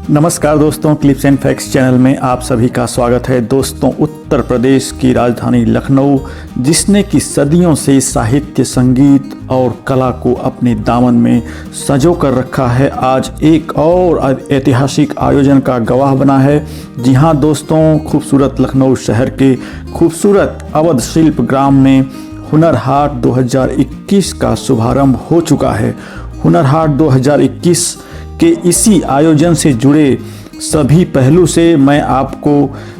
नमस्कार दोस्तों, clips and facts channel में आप सभी का स्वागत है। दोस्तों, उत्तर प्रदेश की राजधानी लखनऊ, जिसने कि सदियों से साहित्य, संगीत और कला को अपने दामन में संजो कर रखा है, आज एक और ऐतिहासिक आयोजन का गवाह बना है। जी हाँ दोस्तों, खूबसूरत लखनऊ शहर के खूबसूरत अवध शिल्प ग्राम में हुनर हाट 2021 का शुभारंभ हो चुका है। हुनर हाट 2021 के इसी आयोजन से जुड़े सभी पहलू से मैं आपको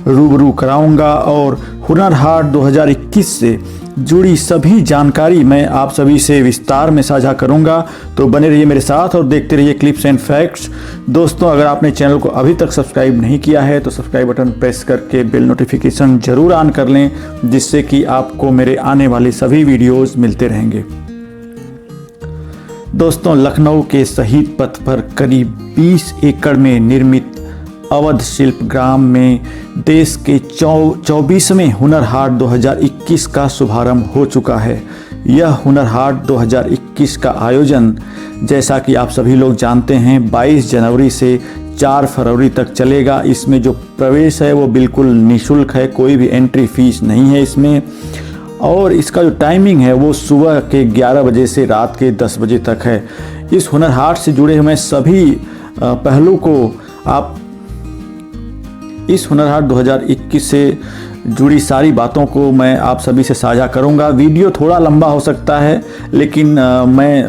रूबरू कराऊंगा और हुनर हाट 2021 से जुड़ी सभी जानकारी मैं आप सभी से विस्तार में साझा करूंगा। तो बने रहिए मेरे साथ और देखते रहिए क्लिप्स एंड फैक्ट्स। दोस्तों, अगर आपने चैनल को अभी तक सब्सक्राइब नहीं किया है तो सब्सक्राइब बटन प्रेस करके बेल नोटिफिकेशन जरूर ऑन कर लें, जिससे कि आपको मेरे आने वाले सभी वीडियोज़ मिलते रहेंगे। दोस्तों, लखनऊ के शहीद पथ पर करीब 20 एकड़ में निर्मित अवध शिल्प ग्राम में देश के 24वें हुनर हाट 2021 का शुभारंभ हो चुका है। यह हुनर हाट 2021 का आयोजन, जैसा कि आप सभी लोग जानते हैं, 22 जनवरी से 4 फरवरी तक चलेगा। इसमें जो प्रवेश है वो बिल्कुल निःशुल्क है, कोई भी एंट्री फीस नहीं है इसमें। और इसका जो टाइमिंग है वो सुबह के 11 बजे से रात के 10 बजे तक है। इस हुनर हाट से जुड़े हुए सभी पहलू को आप इस हुनर हाट 2021 से जुड़ी सारी बातों को मैं आप सभी से साझा करूंगा। वीडियो थोड़ा लंबा हो सकता है, लेकिन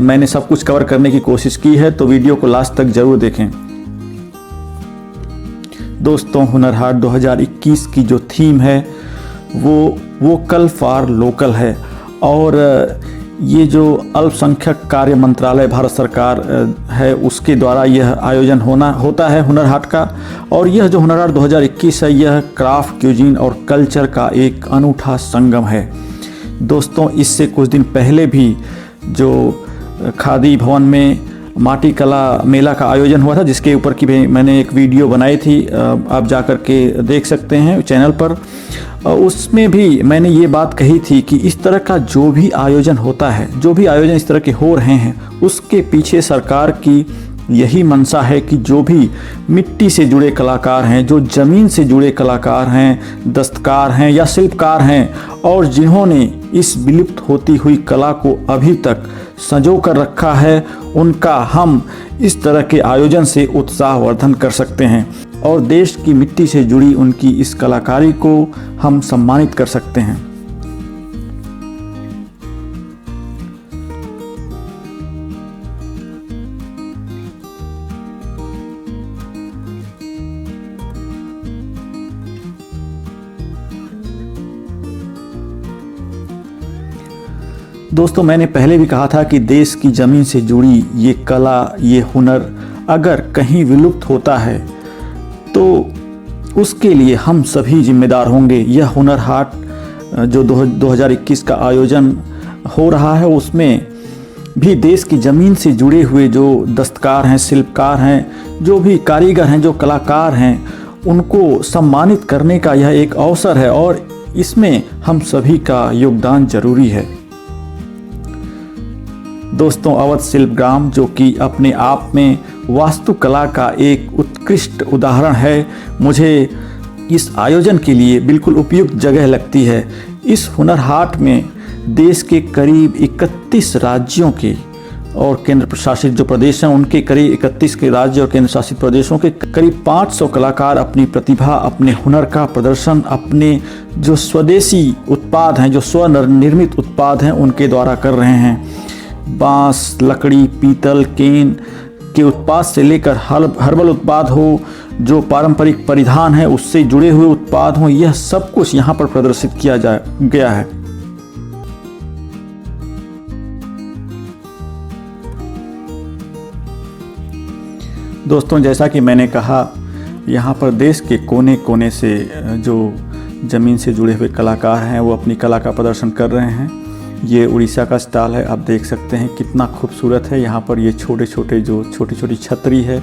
मैंने सब कुछ कवर करने की कोशिश की है, तो वीडियो को लास्ट तक जरूर देखें। दोस्तों, हुनर हाट 2021 की जो थीम है वो वोकल फॉर लोकल है और ये जो अल्पसंख्यक कार्य मंत्रालय भारत सरकार है उसके द्वारा यह आयोजन होता है हुनर हाट का। और यह जो हुनर हाट 2021 है, यह क्राफ्ट, क्यूजीन और कल्चर का एक अनूठा संगम है। दोस्तों, इससे कुछ दिन पहले भी जो खादी भवन में माटी कला मेला का आयोजन हुआ था, जिसके ऊपर की मैंने एक वीडियो बनाई थी, आप जा कर के देख सकते हैं चैनल पर। उसमें भी मैंने ये बात कही थी कि इस तरह का जो भी आयोजन होता है, जो भी आयोजन इस तरह के हो रहे हैं, उसके पीछे सरकार की यही मंशा है कि जो भी मिट्टी से जुड़े कलाकार हैं, जो ज़मीन से जुड़े कलाकार हैं, दस्तकार हैं या शिल्पकार हैं, और जिन्होंने इस विलुप्त होती हुई कला को अभी तक संजो कर रखा है, उनका हम इस तरह के आयोजन से उत्साहवर्धन कर सकते हैं और देश की मिट्टी से जुड़ी उनकी इस कलाकारी को हम सम्मानित कर सकते हैं। दोस्तों, मैंने पहले भी कहा था कि देश की ज़मीन से जुड़ी ये कला, ये हुनर अगर कहीं विलुप्त होता है तो उसके लिए हम सभी जिम्मेदार होंगे। यह हुनर हाट जो 2021 का आयोजन हो रहा है, उसमें भी देश की ज़मीन से जुड़े हुए जो दस्तकार हैं, शिल्पकार हैं, जो भी कारीगर हैं, जो कलाकार हैं, उनको सम्मानित करने का यह एक अवसर है और इसमें हम सभी का योगदान जरूरी है। दोस्तों, अवध शिल्प ग्राम, जो कि अपने आप में वास्तुकला का एक उत्कृष्ट उदाहरण है, मुझे इस आयोजन के लिए बिल्कुल उपयुक्त जगह लगती है। इस हुनर हाट में देश के करीब 31 राज्यों के और केंद्र प्रशासित जो प्रदेश हैं, उनके करीब 31 के राज्य और केंद्र शासित प्रदेशों के करीब 500 कलाकार अपनी प्रतिभा, अपने हुनर का प्रदर्शन, अपने जो स्वदेशी उत्पाद हैं, जो स्वनिर्मित उत्पाद हैं, उनके द्वारा कर रहे हैं। बांस, लकड़ी, पीतल, केन के उत्पाद से लेकर हर्बल उत्पाद हो, जो पारंपरिक परिधान है उससे जुड़े हुए उत्पाद हों, यह सब कुछ यहाँ पर प्रदर्शित किया गया है। दोस्तों, जैसा कि मैंने कहा, यहाँ पर देश के कोने कोने से जो ज़मीन से जुड़े हुए कलाकार हैं वो अपनी कला का प्रदर्शन कर रहे हैं। ये उड़ीसा का स्टाइल है, आप देख सकते हैं कितना खूबसूरत है। यहाँ पर ये छोटी छोटी छतरी है,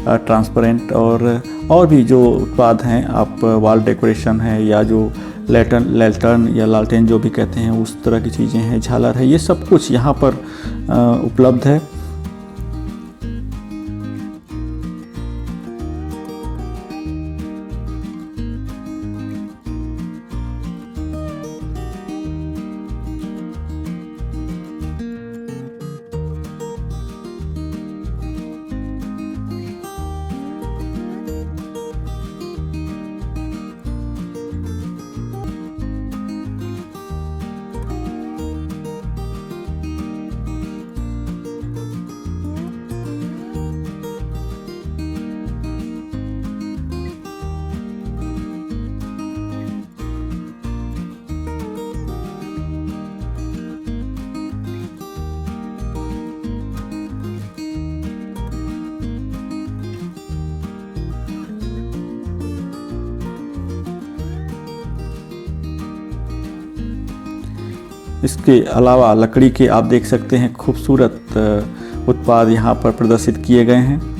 ट्रांसपेरेंट, और भी जो उत्पाद हैं, आप वॉल डेकोरेशन है या जो लैल्टर्न या लालटेन जो भी कहते हैं, उस तरह की चीज़ें हैं, झालर है, ये सब कुछ यहाँ पर उपलब्ध है। इसके अलावा लकड़ी के आप देख सकते हैं खूबसूरत उत्पाद यहाँ पर प्रदर्शित किए गए हैं।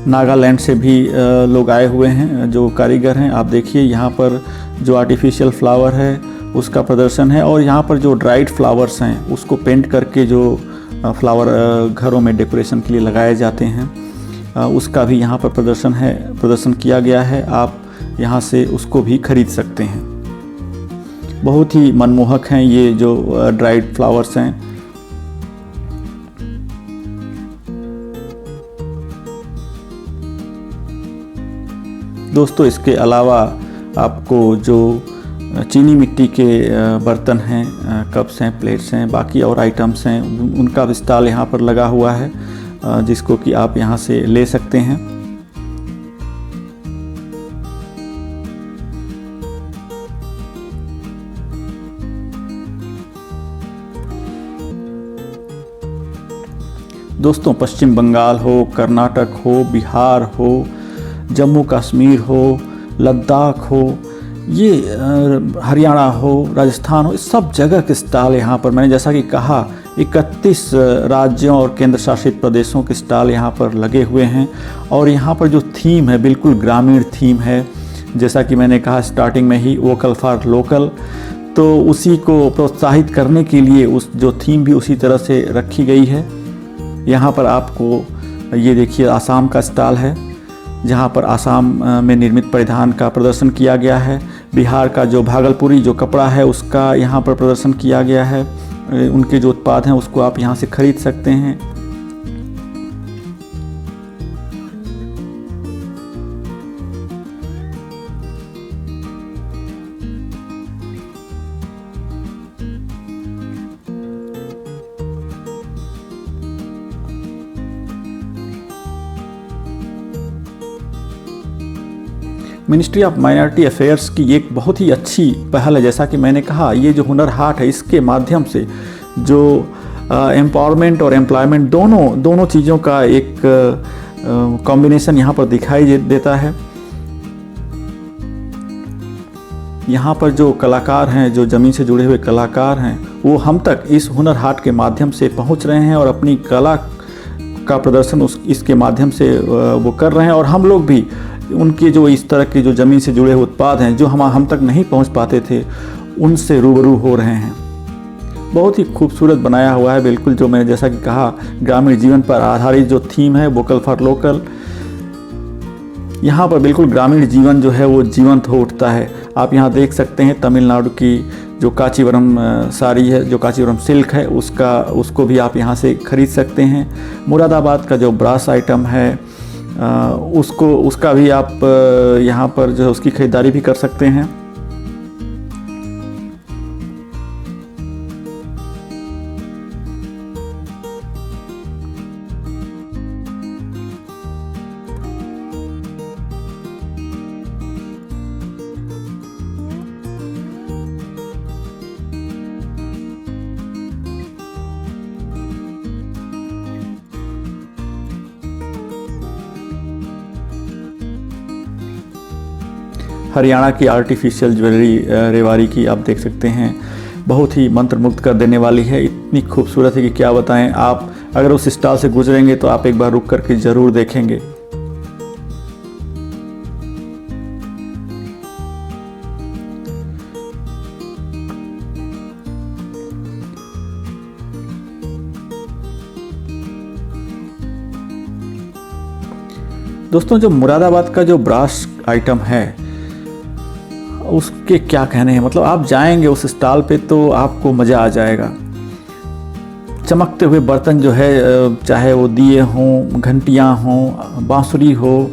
नागालैंड से भी लोग आए हुए हैं जो कारीगर हैं। आप देखिए यहाँ पर जो आर्टिफिशियल फ्लावर है उसका प्रदर्शन है, और यहाँ पर जो ड्राइड फ्लावर्स हैं उसको पेंट करके जो फ्लावर घरों में डेकोरेशन के लिए लगाए जाते हैं उसका भी यहाँ पर प्रदर्शन किया गया है। आप यहाँ से उसको भी खरीद सकते हैं। बहुत ही मनमोहक हैं ये जो ड्राइड फ्लावर्स हैं। दोस्तों इसके अलावा आपको जो चीनी मिट्टी के बर्तन हैं, कप्स हैं, प्लेट्स हैं, बाकी और आइटम्स हैं, उनका भी स्टॉल यहाँ पर लगा हुआ है जिसको कि आप यहाँ से ले सकते हैं। दोस्तों पश्चिम बंगाल हो, कर्नाटक हो, बिहार हो, जम्मू कश्मीर हो, लद्दाख हो, ये हरियाणा हो, राजस्थान हो, इस सब जगह के स्टॉल यहाँ पर, मैंने जैसा कि कहा 31 राज्यों और केंद्र शासित प्रदेशों के स्टॉल यहाँ पर लगे हुए हैं। और यहाँ पर जो थीम है बिल्कुल ग्रामीण थीम है। जैसा कि मैंने कहा स्टार्टिंग में ही, वोकल फॉर लोकल, तो उसी को प्रोत्साहित करने के लिए उस जो थीम भी उसी तरह से रखी गई है। यहाँ पर आपको ये देखिए आसाम का स्टॉल है जहाँ पर आसाम में निर्मित परिधान का प्रदर्शन किया गया है। बिहार का जो भागलपुरी जो कपड़ा है उसका यहाँ पर प्रदर्शन किया गया है। उनके जो उत्पाद हैं उसको आप यहाँ से खरीद सकते हैं। मिनिस्ट्री ऑफ माइनॉरिटी अफेयर्स की एक बहुत ही अच्छी पहल है। जैसा कि मैंने कहा, ये जो हुनर हाट है इसके माध्यम से जो एम्पावरमेंट और एम्प्लॉयमेंट दोनों चीज़ों का एक कॉम्बिनेशन यहाँ पर दिखाई देता है। यहाँ पर जो कलाकार हैं, जो ज़मीन से जुड़े हुए कलाकार हैं, वो हम तक इस हुनर हाट के माध्यम से पहुँच रहे हैं और अपनी कला का प्रदर्शन इसके माध्यम से वो कर रहे हैं। और हम लोग भी उनके जो इस तरह के जो ज़मीन से जुड़े हुए उत्पाद हैं जो हम तक नहीं पहुंच पाते थे, उनसे रूबरू हो रहे हैं। बहुत ही खूबसूरत बनाया हुआ है। बिल्कुल जो मैंने जैसा कि कहा ग्रामीण जीवन पर आधारित जो थीम है, वोकल फॉर लोकल, यहाँ पर बिल्कुल ग्रामीण जीवन जो है वो जीवंत हो उठता है। आप यहाँ देख सकते हैं तमिलनाडु की जो कांचीवरम साड़ी है, जो कांचीवरम सिल्क है, उसको भी आप यहाँ से खरीद सकते हैं। मुरादाबाद का जो ब्रास आइटम है उसका भी आप यहाँ पर जो है उसकी खरीदारी भी कर सकते हैं। हरियाणा की आर्टिफिशियल ज्वेलरी रेवाड़ी की आप देख सकते हैं, बहुत ही मंत्रमुग्ध कर देने वाली है। इतनी खूबसूरत है कि क्या बताएं। आप अगर उस स्टॉल से गुजरेंगे तो आप एक बार रुक करके ज़रूर देखेंगे। दोस्तों जो मुरादाबाद का जो ब्रास आइटम है उसके क्या कहने हैं। मतलब आप जाएंगे उस स्टॉल पे तो आपको मज़ा आ जाएगा। चमकते हुए बर्तन जो है, चाहे वो दिए हों, घंटियाँ हों, बांसुरी हो,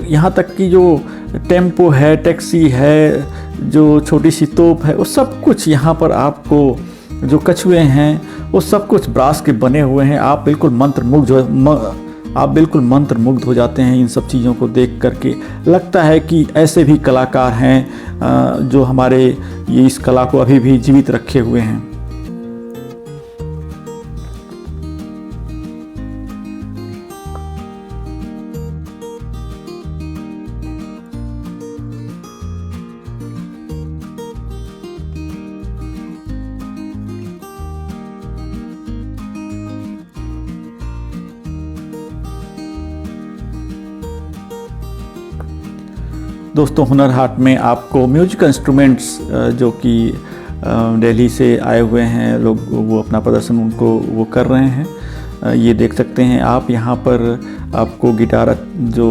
यहाँ तक कि जो टेम्पो है, टैक्सी है, जो छोटी सी तोप है, वो सब कुछ यहाँ पर आपको, जो कछुए हैं वो सब कुछ ब्रास के बने हुए हैं। आप बिल्कुल मंत्रमुग्ध हो जाते हैं इन सब चीज़ों को देख करके। लगता है कि ऐसे भी कलाकार हैं जो हमारे ये इस कला को अभी भी जीवित रखे हुए हैं। दोस्तों, हुनर हाट में आपको म्यूजिकल इंस्ट्रूमेंट्स जो कि दिल्ली से आए हुए हैं लोग, वो अपना प्रदर्शन उनको वो कर रहे हैं, ये देख सकते हैं आप। यहाँ पर आपको गिटार, जो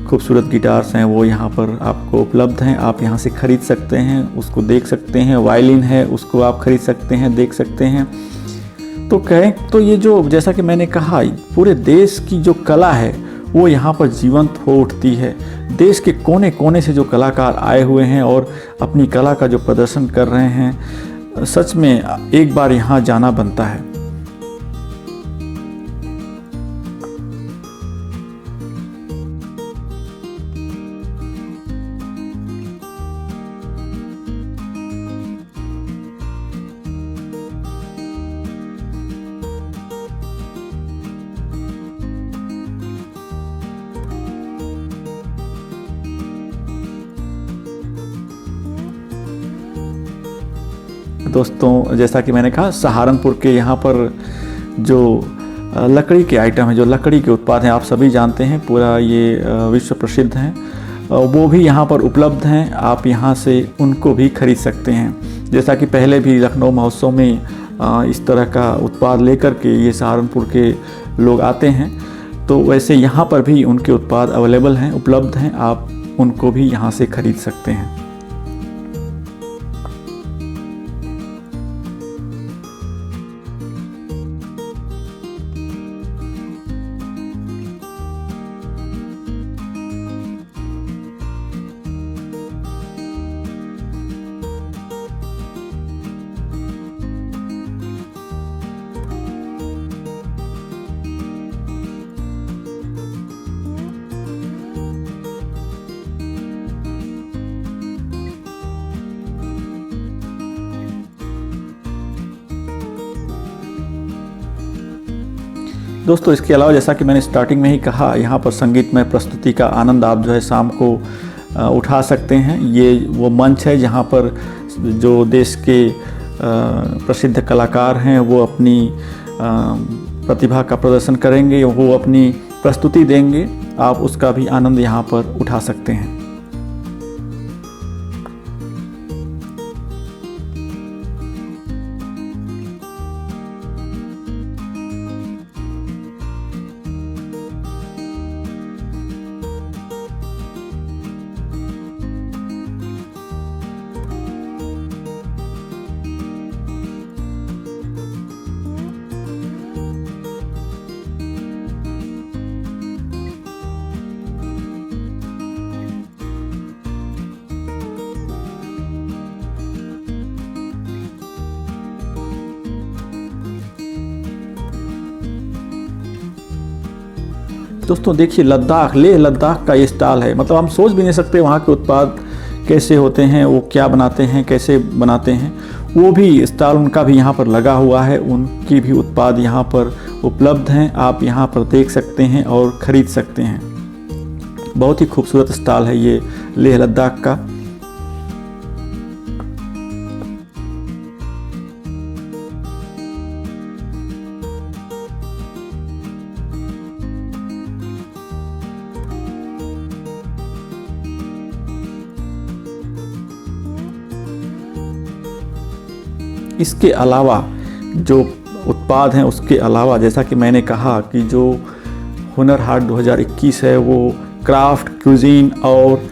खूबसूरत गिटार्स हैं वो यहाँ पर आपको उपलब्ध हैं। आप यहाँ से ख़रीद सकते हैं, उसको देख सकते हैं। वायलिन है, उसको आप ख़रीद सकते हैं, देख सकते हैं। तो कहें तो ये जो, जैसा कि मैंने कहा, पूरे देश की जो कला है वो यहाँ पर जीवंत हो उठती है। देश के कोने कोने से जो कलाकार आए हुए हैं और अपनी कला का जो प्रदर्शन कर रहे हैं, सच में एक बार यहाँ जाना बनता है। दोस्तों, जैसा कि मैंने कहा, सहारनपुर के यहाँ पर जो लकड़ी के आइटम है, जो लकड़ी के उत्पाद हैं, आप सभी जानते हैं, पूरा ये विश्व प्रसिद्ध हैं, वो भी यहाँ पर उपलब्ध हैं। आप यहाँ से उनको भी खरीद सकते हैं। जैसा कि पहले भी लखनऊ महोत्सव में इस तरह का उत्पाद लेकर के ये सहारनपुर के लोग आते हैं, तो वैसे यहाँ पर भी उनके उत्पाद अवेलेबल हैं, उपलब्ध हैं। आप उनको भी यहाँ से खरीद सकते हैं। दोस्तों, इसके अलावा जैसा कि मैंने स्टार्टिंग में ही कहा, यहाँ पर संगीतमय प्रस्तुति का आनंद आप जो है शाम को उठा सकते हैं। ये वो मंच है जहाँ पर जो देश के प्रसिद्ध कलाकार हैं वो अपनी प्रतिभा का प्रदर्शन करेंगे, वो अपनी प्रस्तुति देंगे। आप उसका भी आनंद यहाँ पर उठा सकते हैं। दोस्तों देखिए, लेह लद्दाख का ये स्टॉल है। मतलब हम सोच भी नहीं सकते वहाँ के उत्पाद कैसे होते हैं, वो क्या बनाते हैं, कैसे बनाते हैं। वो भी स्टॉल उनका भी यहाँ पर लगा हुआ है, उनकी भी उत्पाद यहाँ पर उपलब्ध हैं। आप यहाँ पर देख सकते हैं और ख़रीद सकते हैं। बहुत ही खूबसूरत स्टॉल है ये लेह लद्दाख का। इसके अलावा जो उत्पाद हैं, उसके अलावा जैसा कि मैंने कहा कि जो हुनर हाट 2021 है वो क्राफ्ट, क्यूजीन और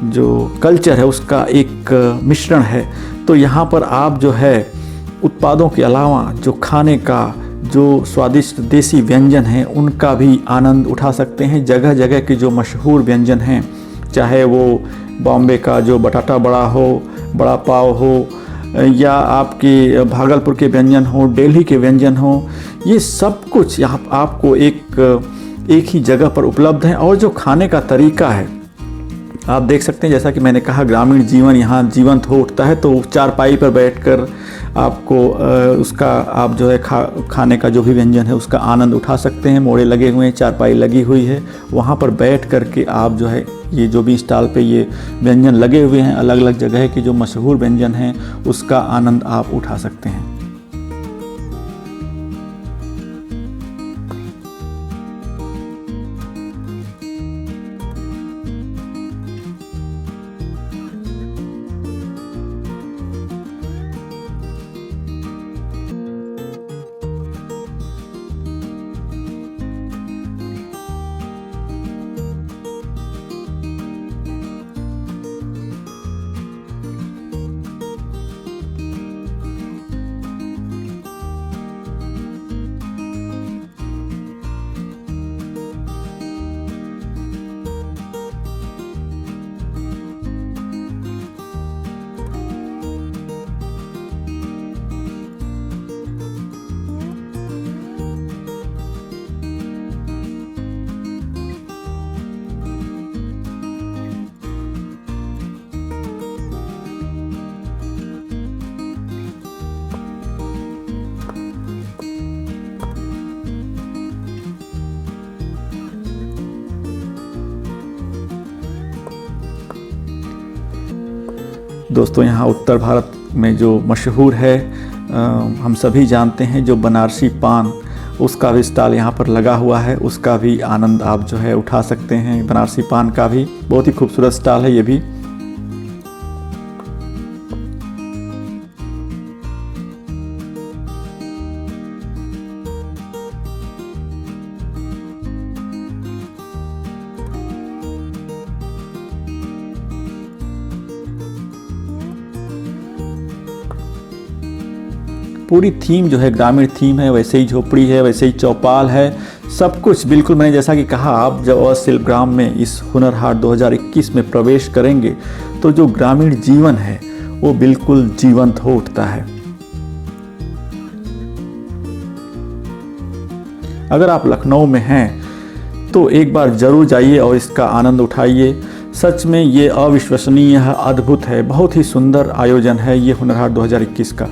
जो कल्चर है उसका एक मिश्रण है। तो यहाँ पर आप जो है उत्पादों के अलावा जो खाने का जो स्वादिष्ट देसी व्यंजन हैं उनका भी आनंद उठा सकते हैं। जगह जगह के जो मशहूर व्यंजन हैं, चाहे वो बॉम्बे का जो बटाटा बड़ा हो, बड़ा पाव हो, या आपके भागलपुर के व्यंजन हो, दिल्ली के व्यंजन हो, ये सब कुछ यहाँ आपको एक ही जगह पर उपलब्ध है। और जो खाने का तरीका है आप देख सकते हैं, जैसा कि मैंने कहा ग्रामीण जीवन यहाँ जीवंत हो उठता है। तो चारपाई पर बैठकर आपको उसका आप जो है खाने का जो भी व्यंजन है उसका आनंद उठा सकते हैं। मोड़े लगे हुए हैं, चारपाई लगी हुई है, वहाँ पर बैठ कर के आप जो है ये जो भी स्टॉल पे ये व्यंजन लगे हुए हैं, अलग अलग जगह के जो मशहूर व्यंजन हैं उसका आनंद आप उठा सकते हैं। दोस्तों यहाँ उत्तर भारत में जो मशहूर है हम सभी जानते हैं, जो बनारसी पान, उसका भी स्टॉल यहाँ पर लगा हुआ है, उसका भी आनंद आप जो है उठा सकते हैं। बनारसी पान का भी बहुत ही खूबसूरत स्टॉल है ये भी। पूरी थीम जो है ग्रामीण थीम है, वैसे ही झोपड़ी है, वैसे ही चौपाल है, सब कुछ बिल्कुल मैंने जैसा कि कहा। आप जब शिल्पग्राम में इस हुनर हाट 2021 में प्रवेश करेंगे तो जो ग्रामीण जीवन है वो बिल्कुल जीवंत हो उठता है। अगर आप लखनऊ में हैं तो एक बार ज़रूर जाइए और इसका आनंद उठाइए। सच में ये अविश्वसनीय है, अद्भुत है, बहुत ही सुंदर आयोजन है ये हुनर हाट 2021 का।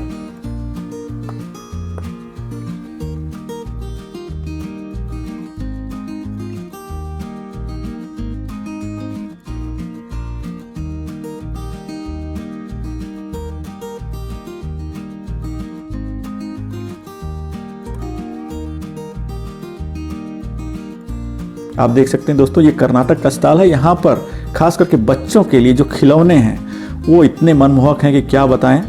आप देख सकते हैं दोस्तों, ये कर्नाटक का स्टॉल है। यहाँ पर खास करके बच्चों के लिए जो खिलौने हैं वो इतने मनमोहक हैं कि क्या बताएं।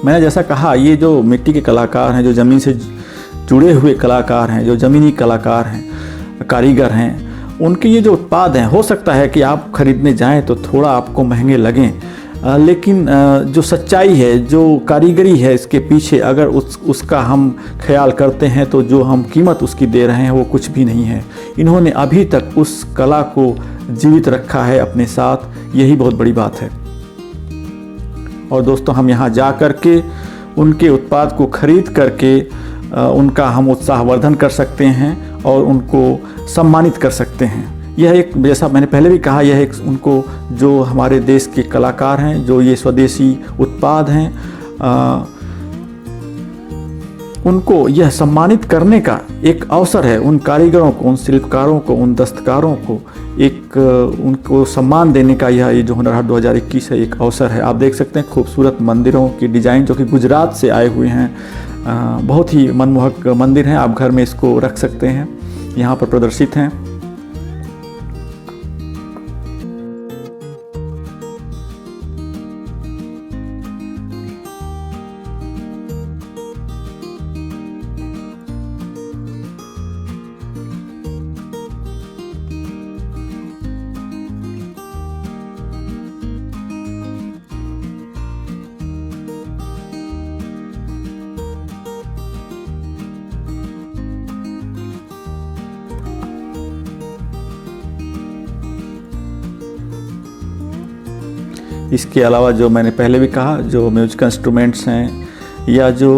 मैंने जैसा कहा, ये जो मिट्टी के कलाकार हैं, जो ज़मीन से जुड़े हुए कलाकार हैं, जो ज़मीनी कलाकार हैं, कारीगर हैं, उनके ये जो उत्पाद हैं, हो सकता है कि आप खरीदने जाएं तो थोड़ा आपको महंगे लगें, लेकिन जो सच्चाई है, जो कारीगरी है इसके पीछे, अगर उसका हम ख्याल करते हैं तो जो हम कीमत उसकी दे रहे हैं वो कुछ भी नहीं है। इन्होंने अभी तक उस कला को जीवित रखा है अपने साथ, यही बहुत बड़ी बात है। और दोस्तों, हम यहाँ जा कर के उनके उत्पाद को खरीद करके उनका हम उत्साहवर्धन कर सकते हैं और उनको सम्मानित कर सकते हैं। यह एक, जैसा मैंने पहले भी कहा, यह एक उनको, जो हमारे देश के कलाकार हैं, जो ये स्वदेशी उत्पाद हैं, उनको यह सम्मानित करने का एक अवसर है। उन कारीगरों को, उन शिल्पकारों को, उन दस्तकारों को एक उनको सम्मान देने का यह जो हुनर हाट 2021 है एक अवसर है। आप देख सकते हैं खूबसूरत मंदिरों की डिज़ाइन जो कि गुजरात से आए हुए हैं, बहुत ही मनमोहक मंदिर हैं। आप घर में इसको रख सकते हैं, यहाँ पर प्रदर्शित हैं। इसके अलावा जो मैंने पहले भी कहा, जो म्यूजिकल इंस्ट्रूमेंट्स हैं या जो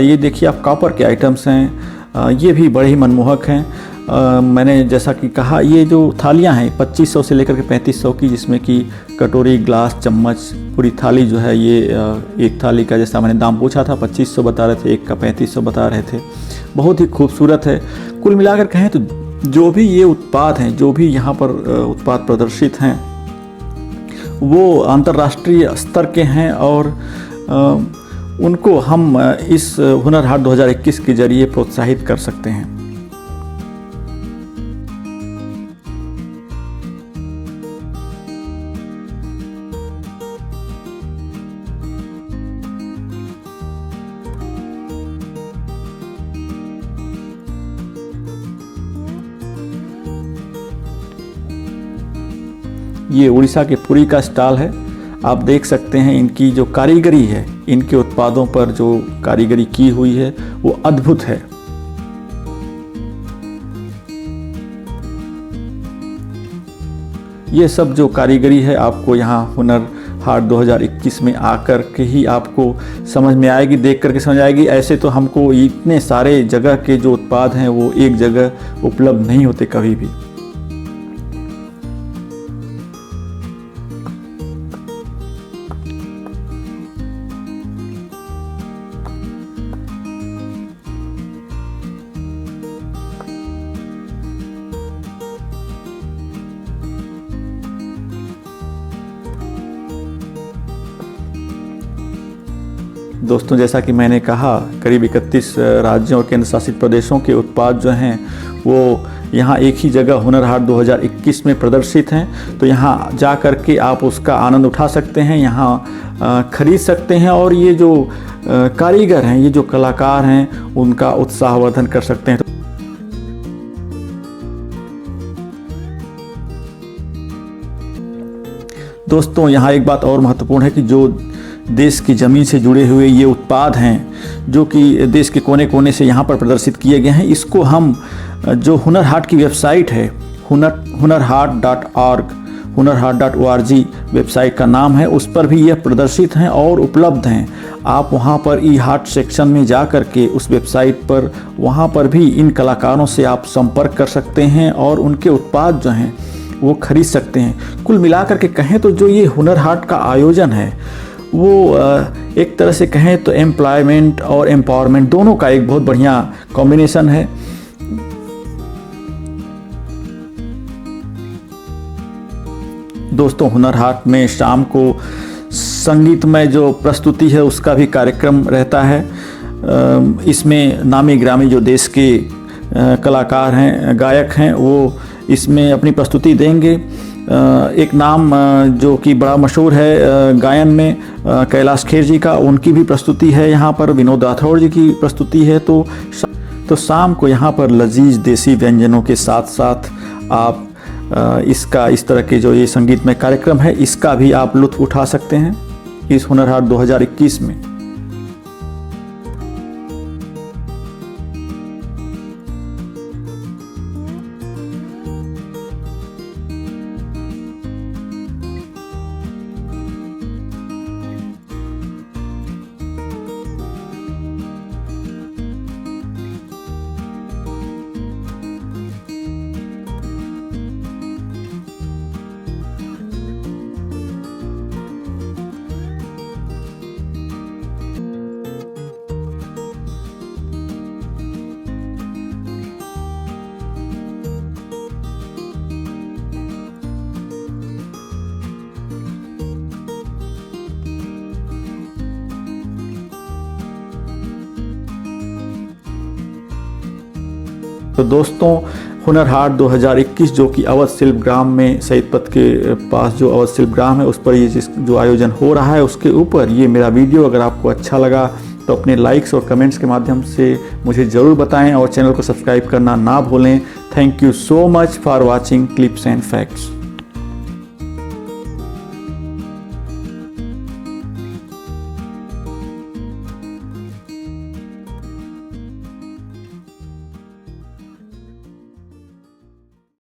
ये देखिए आप कॉपर के आइटम्स हैं, ये भी बड़े ही मनमोहक हैं। मैंने जैसा कि कहा, ये जो थालियाँ हैं 2500 से लेकर के 3500 की, जिसमें कि कटोरी, ग्लास, चम्मच, पूरी थाली जो है, ये एक थाली का जैसा मैंने दाम पूछा था 2500 बता रहे थे, एक का 3500 बता रहे थे। बहुत ही खूबसूरत है। कुल मिलाकर कहें तो जो भी ये उत्पाद हैं, जो भी यहाँ पर उत्पाद प्रदर्शित हैं, वो अंतर्राष्ट्रीय स्तर के हैं और उनको हम इस हुनर हाट 2021 के जरिए प्रोत्साहित कर सकते हैं। ये उड़ीसा के पुरी का स्टॉल है। आप देख सकते हैं इनकी जो कारीगरी है, इनके उत्पादों पर जो कारीगरी की हुई है वो अद्भुत है। ये सब जो कारीगरी है आपको यहाँ हुनर हाट 2021 में आकर के ही आपको समझ में आएगी, देख करके समझ आएगी। ऐसे तो हमको इतने सारे जगह के जो उत्पाद हैं वो एक जगह उपलब्ध नहीं होते कभी भी। दोस्तों, जैसा कि मैंने कहा, करीब 31 राज्यों और केंद्र शासित प्रदेशों के उत्पाद जो हैं वो यहाँ एक ही जगह हुनर हाट 2021 में प्रदर्शित हैं। तो यहाँ जा कर के आप उसका आनंद उठा सकते हैं, यहाँ खरीद सकते हैं और ये जो कारीगर हैं, ये जो कलाकार हैं, उनका उत्साहवर्धन कर सकते हैं। दोस्तों, यहाँ एक बात और महत्वपूर्ण है कि जो देश की ज़मीन से जुड़े हुए ये उत्पाद हैं, जो कि देश के कोने कोने से यहाँ पर प्रदर्शित किए गए हैं, इसको हम जो हुनर हाट की वेबसाइट है, hunarhat.org, hunarhat.org वेबसाइट का नाम है, उस पर भी यह प्रदर्शित हैं और उपलब्ध हैं। आप वहाँ पर ई हाट सेक्शन में जा कर के उस वेबसाइट पर, वहाँ पर भी इन कलाकारों से आप संपर्क कर सकते हैं और उनके उत्पाद जो हैं वो खरीद सकते हैं। कुल मिलाकर के कहें तो जो ये हुनर हाट का आयोजन है वो एक तरह से कहें तो एम्प्लॉयमेंट और एम्पावरमेंट दोनों का एक बहुत बढ़िया कॉम्बिनेशन है। दोस्तों, हुनर हाट में शाम को संगीतमय जो प्रस्तुति है उसका भी कार्यक्रम रहता है। इसमें नामी ग्रामी जो देश के कलाकार हैं, गायक हैं, वो इसमें अपनी प्रस्तुति देंगे। एक नाम जो कि बड़ा मशहूर है गायन में, कैलाश खेर जी का, उनकी भी प्रस्तुति है यहाँ पर, विनोद राठौड़ जी की प्रस्तुति है। तो शाम को यहाँ पर लजीज देसी व्यंजनों के साथ साथ आप इस तरह के जो ये संगीतमय कार्यक्रम है, इसका भी आप लुत्फ़ उठा सकते हैं इस हुनर हाट 2021 में। तो दोस्तों, हुनर हाट 2021 जो कि अवध शिल्प ग्राम में, शहीद पथ के पास जो अवध शिल्प ग्राम है, उस पर ये जो आयोजन हो रहा है उसके ऊपर ये मेरा वीडियो अगर आपको अच्छा लगा तो अपने लाइक्स और कमेंट्स के माध्यम से मुझे ज़रूर बताएं और चैनल को सब्सक्राइब करना ना भूलें। Thank you so much for watching clips and facts.